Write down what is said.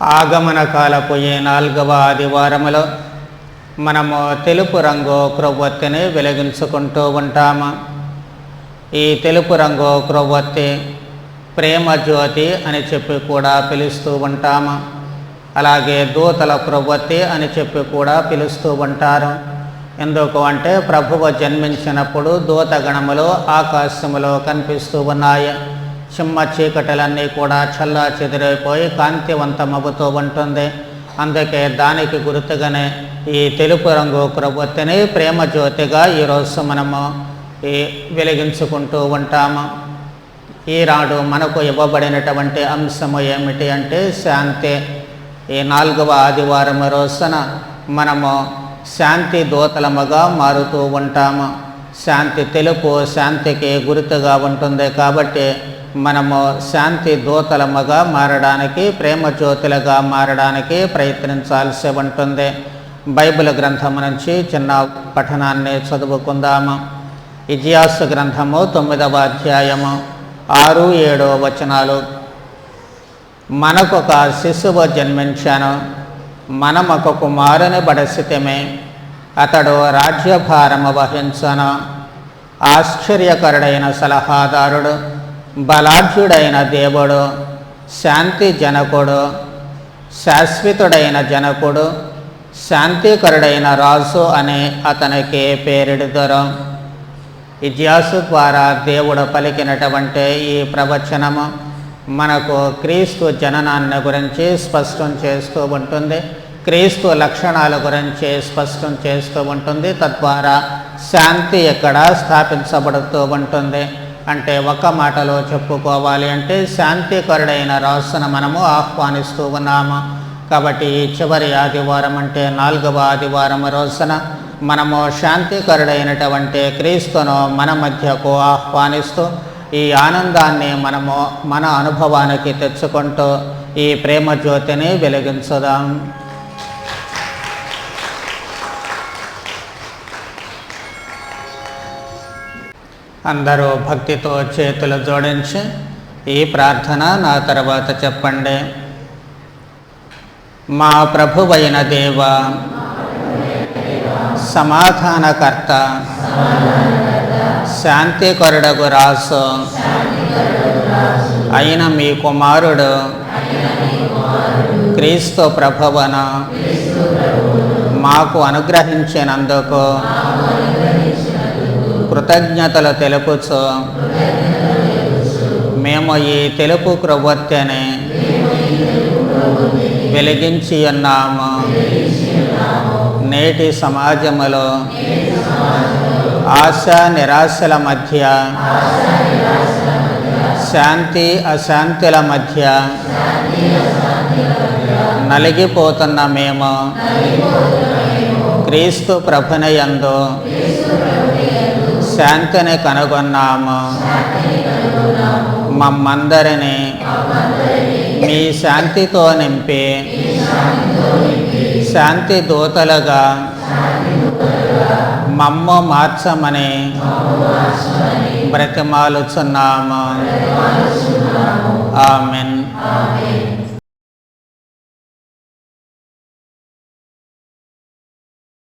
ఆగమన కాలపు ఈ 4వ ఆదివారములో మనము తెలుపు రంగు క్రొవ్వొత్తిని వెలిగించుకుంటూ ఉంటాము. ఈ తెలుపు రంగు క్రొవ్వొత్తి ప్రేమ జ్యోతి అని చెప్పి కూడా పిలుస్తూ ఉంటాము. అలాగే దూతల క్రొవ్వొత్తి అని చెప్పి కూడా పిలుస్తూ ఉంటారు. ఎందుకు అంటే ప్రభువు జన్మించినప్పుడు దూతగణములు ఆకాశములో కనిపిస్తూ ఉన్నాయి. చిమ్మ చీకటిలన్నీ కూడా చల్లా చెదిరైపోయి కాంతివంతమవుతూ ఉంటుంది. అందుకే దానికి గుర్తుగానే ఈ తెలుపు రంగు క్రొవ్వొత్తిని ప్రేమ జ్యోతిగా ఈరోజు మనము వెలిగించుకుంటూ ఉంటాము. ఈనాడు మనకు ఇవ్వబడినటువంటి అంశము ఏమిటి అంటే శాంతి. ఈ 4వ ఆదివారం రోజున మనము శాంతి దూతలముగా మారుతూ ఉంటాము. శాంతి తెలుపు శాంతికి గుర్తుగా ఉంటుంది కాబట్టి మనము శాంతి దూతలముగా మారడానికి, ప్రేమ జ్యోతులుగా మారడానికి ప్రయత్నించాల్సి ఉంటుంది. బైబిల్ గ్రంథము నుంచి చిన్న పఠనాన్ని చదువుకుందాము. ఇజ్యాసు గ్రంథము 9వ అధ్యాయము 6-7 వచనాలు. మనకొక శిశువు జన్మించాను, మనమొక కుమారుని బడసితమే, అతడు రాజ్యభారము వహించను. ఆశ్చర్యకరుడైన సలహాదారుడు, బలాఢ్యుడైన దేవుడు, శాంతి జనకుడు, శాశ్వతుడైన జనకుడు, శాంతికరుడైన రాజు అని అతనికి పేరిడుదరు. ఇజ్యాసు ద్వారా దేవుడు పలికినటువంటి ఈ ప్రవచనము మనకు క్రీస్తు జననాన్ని గురించి స్పష్టం చేస్తూ ఉంటుంది. క్రీస్తు లక్షణాల గురించి స్పష్టం చేస్తూ ఉంటుంది. తద్వారా శాంతి ఎక్కడ స్థాపించబడుతూ ఉంటుంది అంటే, ఒక మాటలో చెప్పుకోవాలి అంటే శాంతికరుడైన రాజును మనము ఆహ్వానిస్తూ ఉన్నాము. కాబట్టి ఈ చివరి ఆదివారం అంటే 4వ ఆదివారం రోజున మనము శాంతికరుడైనటువంటి క్రీస్తును మన మధ్యకు ఆహ్వానిస్తూ ఈ ఆనందాన్ని మనము మన అనుభవానికి తెచ్చుకుంటూ ఈ ప్రేమ జ్యోతిని వెలిగించుదాం. అందరూ భక్తితో చేతులు జోడించి ఈ ప్రార్థన నా తర్వాత చెప్పండి. మా ప్రభువైన దేవ, సమాధానకర్త, శాంతికరుడగు రాసు అయిన మీ కుమారుడు క్రీస్తు ప్రభువును మాకు అనుగ్రహించినందుకు కృతజ్ఞతలు తెలుపుచు మేము ఈ తెలుపు క్రొవ్వొత్తిని వెలిగించి ఉన్నాము. నేటి సమాజములో ఆశ నిరాశల మధ్య, శాంతి అశాంతుల మధ్య నలిగిపోతున్న మేము క్రీస్తు ప్రభునియందు శాంతిని కనుగొన్నాము. మమ్మందరినీ మీ శాంతితో నింపి శాంతి దూతలుగా మమ్ము మార్చమని బ్రతిమాలుచున్నాము. ఆమెన్.